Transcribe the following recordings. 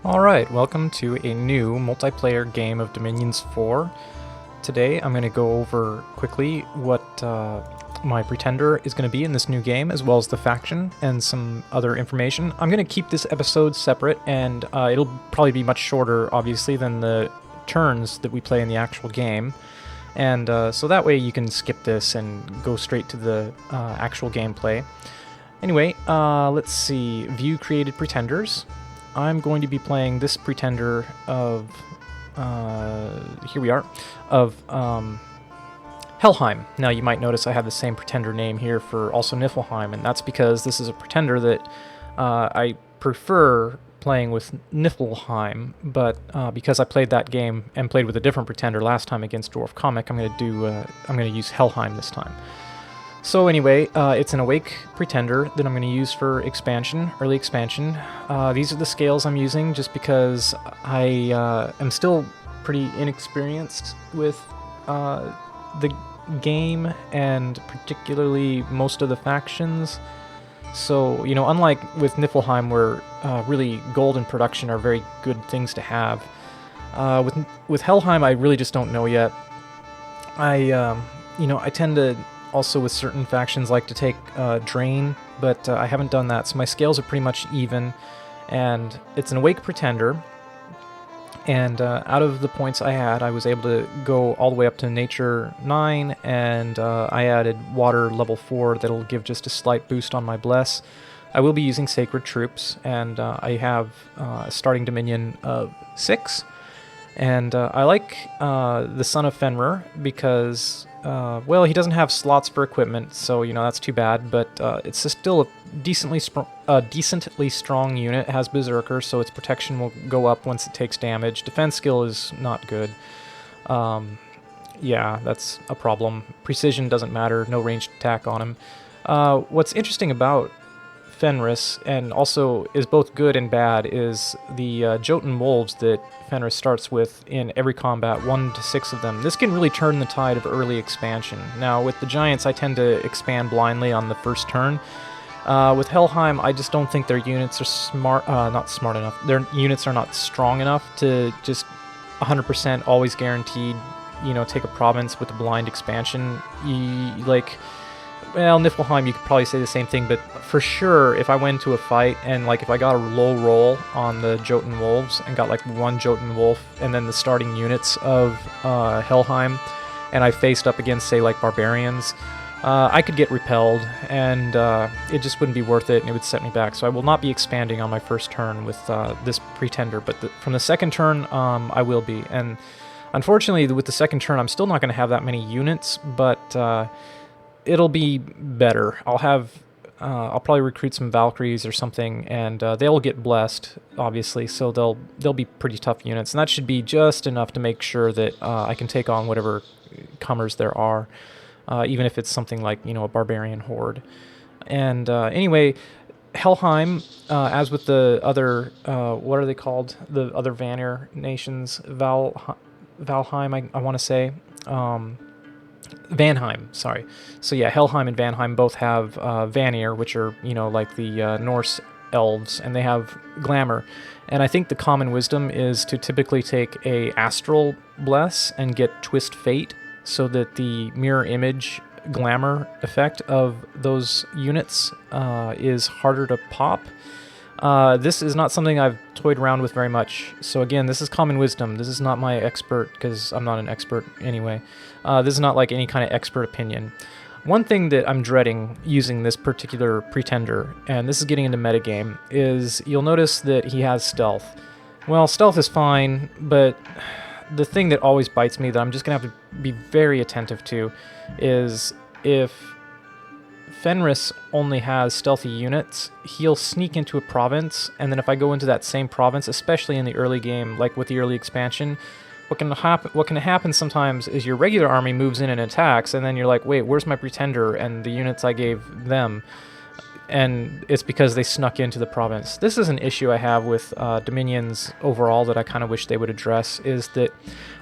Alright, welcome to a new multiplayer game of Dominions 4. Today I'm going to go over quickly what my pretender is going to be in this new game, as well as the faction and some other information. I'm going to keep this episode separate, and it'll probably be much shorter, obviously, than the turns that we play in the actual game. And so that way you can skip this and go straight to the actual gameplay. Anyway, let's see. View created pretenders. I'm going to be playing this pretender of, here we are, of Helheim. Now you might notice I have the same pretender name here for also Niflheim, and that's because this is a pretender that I prefer playing with Niflheim, but because I played that game and played with a different pretender last time against Dwarf Comic, I'm going to use Helheim this time. So anyway, it's an awake pretender that I'm going to use for expansion, early expansion. These are the scales I'm using just because I am still pretty inexperienced with the game and particularly most of the factions. So, you know, unlike with Niflheim where really gold and production are very good things to have, with Helheim I really just don't know yet. I tend to also with certain factions like to take Drain, but I haven't done that, so my scales are pretty much even, and it's an awake pretender, and out of the points I had, I was able to go all the way up to Nature 9, and I added Water level 4 that'll give just a slight boost on my Bless. I will be using Sacred Troops, and I have a starting Dominion of 6, and I like the Son of Fenrir because well, he doesn't have slots for equipment, so, you know, that's too bad, but it's still a decently strong unit. It has Berserker, so its protection will go up once it takes damage. Defense skill is not good. Yeah, that's a problem. Precision doesn't matter, no ranged attack on him. What's interesting about Fenris, and also is both good and bad, is the Jotun Wolves that Fenris starts with in every combat, 1 to 6 of them. This can really turn the tide of early expansion. Now, with the Giants, I tend to expand blindly on the first turn. With Helheim, I just don't think their units are not smart enough. Their units are not strong enough to just 100% always guaranteed, you know, take a province with a blind expansion. Well, Niflheim, you could probably say the same thing, but for sure, if I went into a fight and, like, if I got a low roll on the Jotun Wolves and got, like, one Jotun Wolf and then the starting units of Helheim, and I faced up against, say, like, Barbarians, I could get repelled, and it just wouldn't be worth it, and it would set me back. So I will not be expanding on my first turn with this pretender, but from the second turn, I will be. And unfortunately, with the second turn, I'm still not going to have that many units, but it'll be better. I'll probably recruit some Valkyries or something, and they'll get blessed, obviously, so they'll be pretty tough units, and that should be just enough to make sure that I can take on whatever comers there are, even if it's something like, you know, a barbarian horde. And anyway, Helheim, as with the other, what are they called? The other Vanir nations, Valheim, I want to say. Vanheim, sorry. So yeah, Helheim and Vanheim both have Vanir, which are, you know, like the Norse elves, and they have glamour. And I think the common wisdom is to typically take a astral bless and get twist fate, so that the mirror image glamour effect of those units is harder to pop. This is not something I've toyed around with very much, so again, this is common wisdom. This is not my expert, because I'm not an expert anyway. This is not like any kind of expert opinion. One thing that I'm dreading using this particular pretender, and this is getting into metagame, is you'll notice that he has stealth. Well, stealth is fine, but the thing that always bites me that I'm just going to have to be very attentive to is if Fenris only has stealthy units, he'll sneak into a province, and then if I go into that same province, especially in the early game, like with the early expansion, what can happen sometimes is your regular army moves in and attacks, and then you're like, wait, where's my pretender and the units I gave them? And it's because they snuck into the province. This is an issue I have with Dominions overall that I kind of wish they would address, is that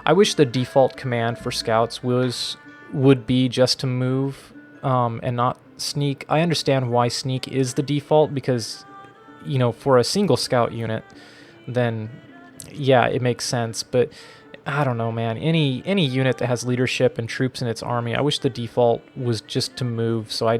I wish the default command for scouts would be just to move and not sneak. I understand why sneak is the default, because, you know, for a single scout unit, then yeah, it makes sense. But I don't know, man. Any unit that has leadership and troops in its army, I wish the default was just to move, so I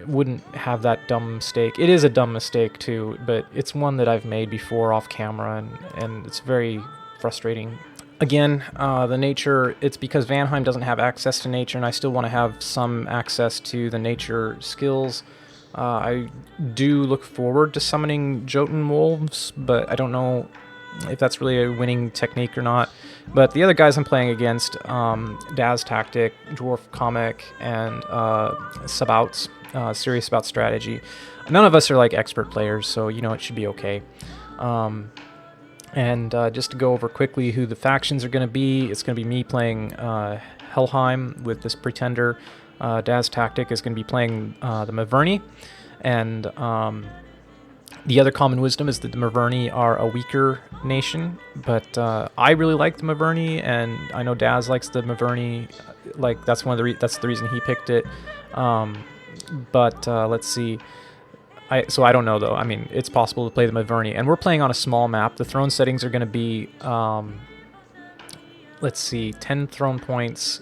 wouldn't have that dumb mistake. It is a dumb mistake too, but it's one that I've made before off camera, and it's very frustrating. Again, the nature, it's because Vanheim doesn't have access to nature, and I still want to have some access to the nature skills. I do look forward to summoning Jotun wolves, but I don't know if that's really a winning technique or not. But the other guys I'm playing against, DasTactic, Dwarf Comic, and Sabouts, serious about strategy. None of us are like expert players, so it should be okay. And just to go over quickly who the factions are going to be, it's going to be me playing Helheim with this Pretender. DasTactic is going to be playing the Maverni, and the other common wisdom is that the Maverni are a weaker nation, but I really like the Maverni, and I know Daz likes the Maverni. Like that's that's the reason he picked it. But let's see. So I don't know though. I mean, it's possible to play the Maverni, and we're playing on a small map. The throne settings are going to be, let's see, 10 throne points,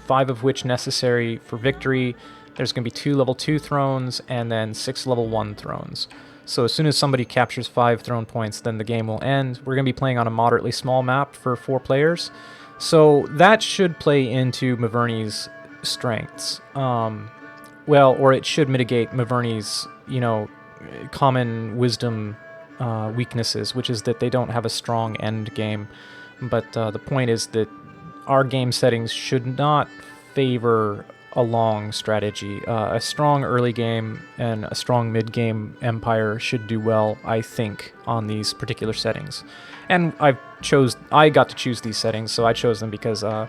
5 of which necessary for victory. There's going to be 2 level 2 thrones, and then 6 level 1 thrones. So as soon as somebody captures 5 throne points, then the game will end. We're going to be playing on a moderately small map for 4 players. So that should play into Maverni's strengths. Well, or it should mitigate Maverni's, common wisdom weaknesses, which is that they don't have a strong end game. But the point is that our game settings should not favor a long strategy. A strong early game and a strong mid-game empire should do well, I think, on these particular settings. And I got to choose these settings, so I chose them because I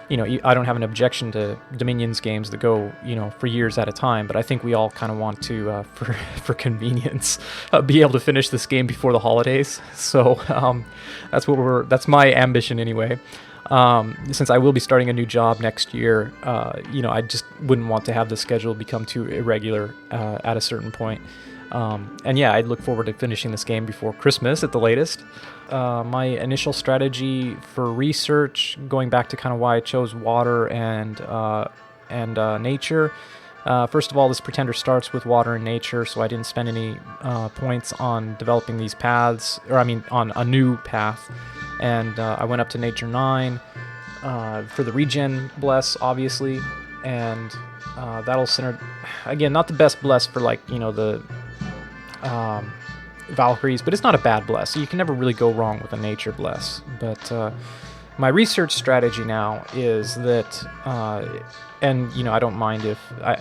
don't have an objection to Dominions games that go, for years at a time, but I think we all kind of want to, for convenience, be able to finish this game before the holidays. So that's my ambition anyway. Since I will be starting a new job next year, I just wouldn't want to have the schedule become too irregular at a certain point. And yeah, I'd look forward to finishing this game before Christmas at the latest. My initial strategy for research, going back to kind of why I chose water and nature. First of all, this Pretender starts with water and nature, so I didn't spend any points on developing these paths, on a new path. And I went up to Nature 9 for the regen bless, obviously, and that'll center, again, not the best bless for the Valkyries, but it's not a bad bless, so you can never really go wrong with a nature bless. But my research strategy now is that, and I don't mind if,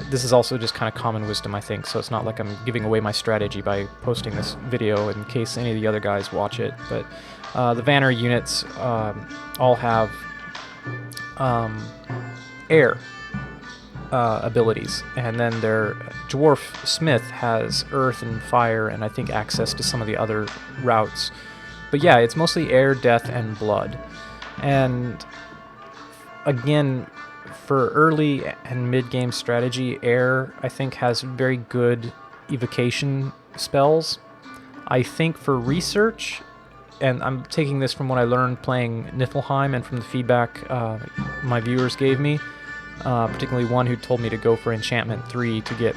this is also just kind of common wisdom, I think, so it's not like I'm giving away my strategy by posting this video in case any of the other guys watch it, but the Vanner units all have air abilities, and then their Dwarf Smith has earth and fire, and I think access to some of the other routes. But yeah, it's mostly air, death, and blood. And again, for early and mid-game strategy, air, I think, has very good evocation spells. I think for research, and I'm taking this from what I learned playing Niflheim and from the feedback my viewers gave me, particularly one who told me to go for Enchantment 3 to get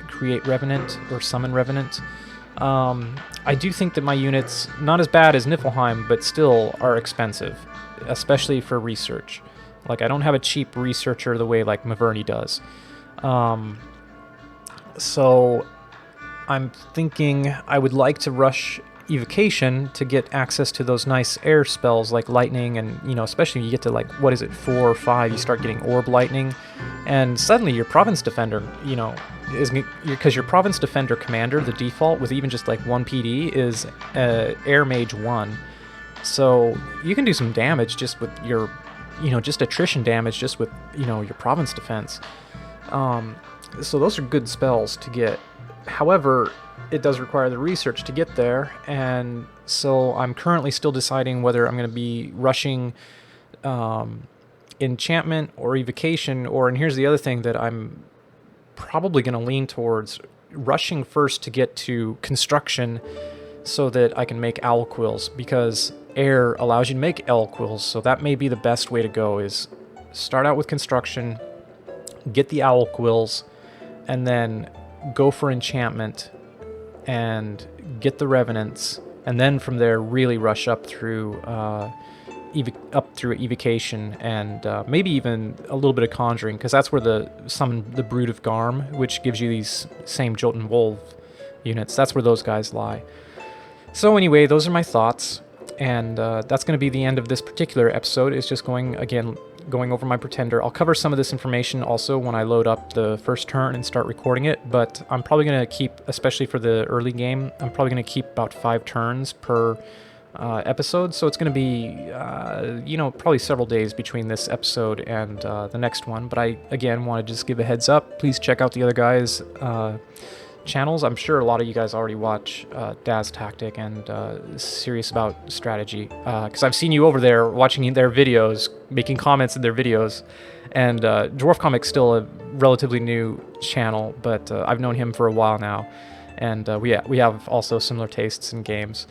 Create Revenant or Summon Revenant. I do think that my units, not as bad as Niflheim, but still are expensive, especially for research. Like, I don't have a cheap researcher the way like Maverni does. So I'm thinking I would like to rush evocation to get access to those nice air spells like lightning, and especially when you get to 4 or 5, you start getting orb lightning, and suddenly your province defender is, because your province defender commander, the default with even just 1 PD is air mage 1, so you can do some damage just with your just attrition damage just with your province defense. So those are good spells to get. However, it does require the research to get there, and so I'm currently still deciding whether I'm going to be rushing enchantment or evocation, and here's the other thing that I'm probably going to lean towards: rushing first to get to construction, so that I can make owl quills, because air allows you to make L quills, so that may be the best way to go, is start out with construction, get the owl quills, and then go for enchantment and get the revenants, and then from there really rush up through evocation and maybe even a little bit of conjuring, because that's where summon the Brood of Garm, which gives you these same Jolton Wolf units. That's where those guys lie. So anyway, those are my thoughts, and that's going to be the end of this particular episode. It's just going over my Pretender. I'll cover some of this information also when I load up the first turn and start recording it, but I'm probably going to keep, especially for the early game, I'm probably going to keep about 5 turns per episode, so it's going to be, probably several days between this episode and the next one. But I, again, want to just give a heads up. Please check out the other guys' channels. I'm sure a lot of you guys already watch DasTactic and Serious About Strategy, because I've seen you over there watching their videos, making comments in their videos. And Dwarf Comic's still a relatively new channel, but I've known him for a while now, and we have also similar tastes in games.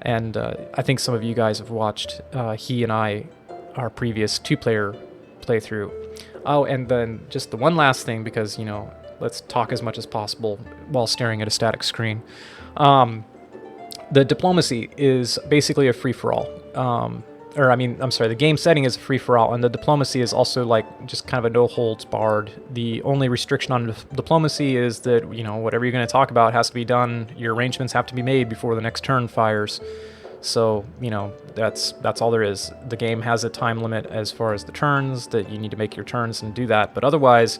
And I think some of you guys have watched he and our previous 2-player playthrough. Oh, and then just the one last thing, because, let's talk as much as possible while staring at a static screen. The diplomacy is basically a free-for-all. The game setting is a free-for-all, and the diplomacy is also like just kind of a no-holds-barred. The only restriction on diplomacy is that, whatever you're going to talk about has to be done. Your arrangements have to be made before the next turn fires. So, that's all there is. The game has a time limit as far as the turns, that you need to make your turns and do that. But otherwise,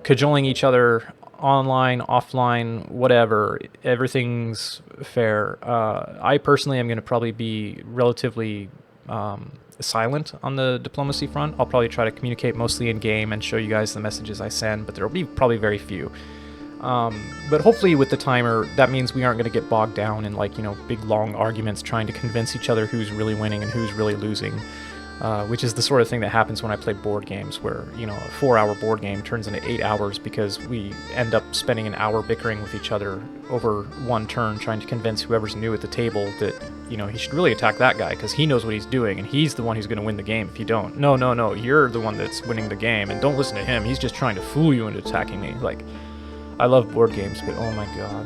cajoling each other online, offline, whatever, everything's fair. I personally am going to probably be relatively silent on the diplomacy front. I'll probably try to communicate mostly in game and show you guys the messages I send, but there will be probably very few. But hopefully with the timer, that means we aren't going to get bogged down in big long arguments trying to convince each other who's really winning and who's really losing. Which is the sort of thing that happens when I play board games, where, a 4-hour board game turns into 8 hours because we end up spending an hour bickering with each other over one turn, trying to convince whoever's new at the table that, he should really attack that guy because he knows what he's doing, and he's the one who's going to win the game if you don't. No, you're the one that's winning the game, and don't listen to him. He's just trying to fool you into attacking me. Like, I love board games, but oh my god.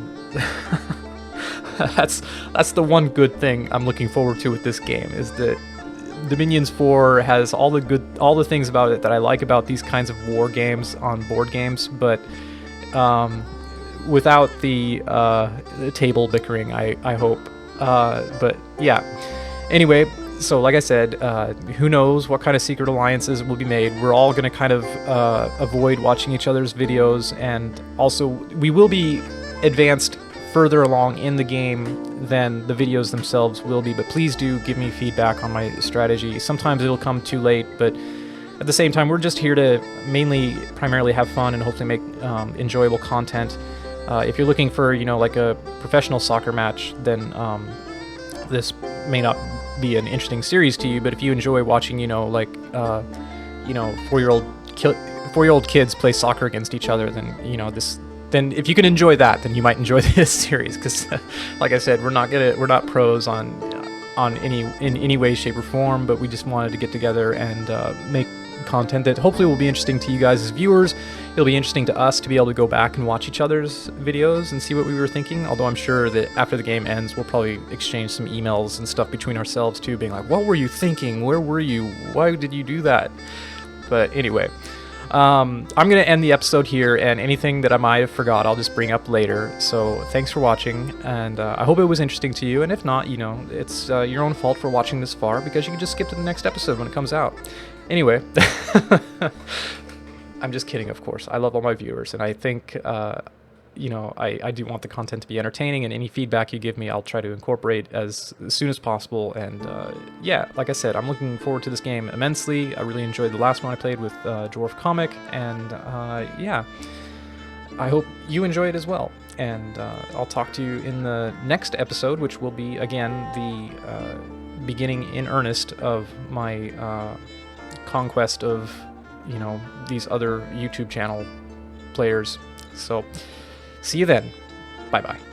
That's the one good thing I'm looking forward to with this game, is that Dominions 4 has all the things about it that I like about these kinds of war games on board games, but without the table bickering, I hope. But yeah. Anyway, so like I said, who knows what kind of secret alliances will be made. We're all going to kind of avoid watching each other's videos, and also we will be advanced further along in the game than the videos themselves will be, but please do give me feedback on my strategy. Sometimes it'll come too late, but at the same time, we're just here to primarily have fun and hopefully make enjoyable content. If you're looking for, like a professional soccer match, then this may not be an interesting series to you, but if you enjoy watching, 4-year-old kids play soccer against each other, then, then if you can enjoy that, then you might enjoy this series, because like I said, we're not pros in any way, shape, or form, but we just wanted to get together and make content that hopefully will be interesting to you guys as viewers. It'll be interesting to us to be able to go back and watch each other's videos and see what we were thinking, although I'm sure that after the game ends, we'll probably exchange some emails and stuff between ourselves too, being like, what were you thinking? Where were you? Why did you do that? But anyway, I'm going to end the episode here, and anything that I might have forgot, I'll just bring up later. So thanks for watching, and I hope it was interesting to you, and if not, it's your own fault for watching this far, because you can just skip to the next episode when it comes out. Anyway, I'm just kidding, of course. I love all my viewers, and I think, I do want the content to be entertaining, and any feedback you give me, I'll try to incorporate as soon as possible. And yeah, like I said, I'm looking forward to this game immensely. I really enjoyed the last one I played with Dwarf Comic, and yeah, I hope you enjoy it as well. And I'll talk to you in the next episode, which will be, again, the beginning in earnest of my conquest of, these other YouTube channel players. So, see you then. Bye-bye.